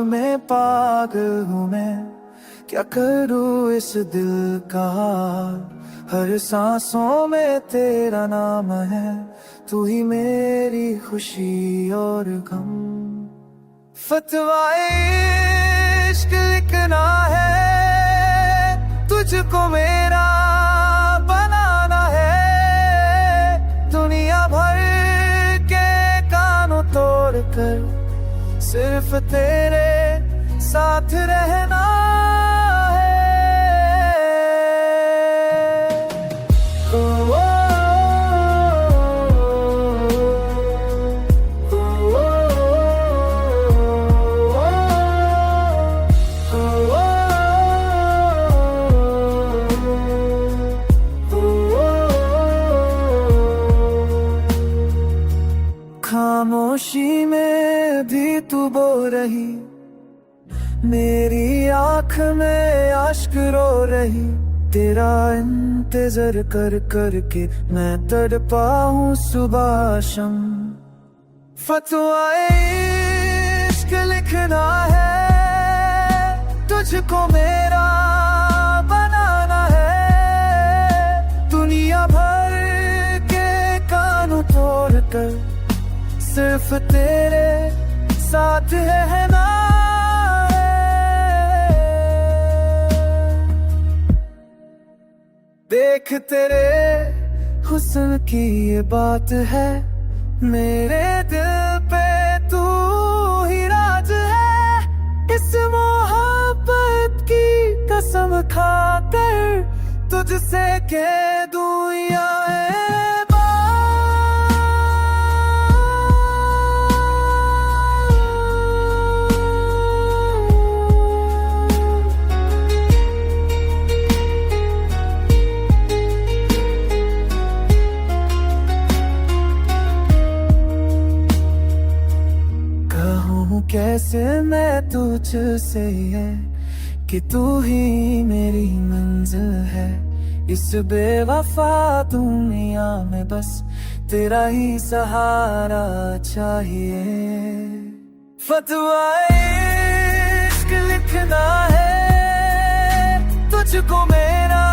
में पागल हूँ मैं, क्या करूँ इस दिल का हाल। हर सांसों में तेरा नाम है, तू ही मेरी खुशी और गम। फतवाए इश्क लिखना है, तुझको मेरा बनाना है। दुनिया भर के कानों तोड़ कर सिर्फ तेरे साथ रहना है। ओ, ओ, खामोशी में भी तू बो रही, मेरी आँख में आश्क रो रही। तेरा इंतजार कर कर के मैं तड़पा हूँ सुबह शाम। फतवाए इश्क लिखना है, तुझको मेरा बनाना है। दुनिया भर के कानों तोड़ कर सिर्फ तेरे साथ रहना है। देख तेरे हुस्न की ये बात है, मेरे दिल पे तू ही राज है। इस मोहब्बत की कसम खाकर तुझसे कह दूं या कैसे मैं तुझसे है कि तू ही मेरी मंजिल है। इस बेवफा दुनिया में बस तेरा ही सहारा चाहिए। फतवाए इश्क लिखना है, तुझको मेरा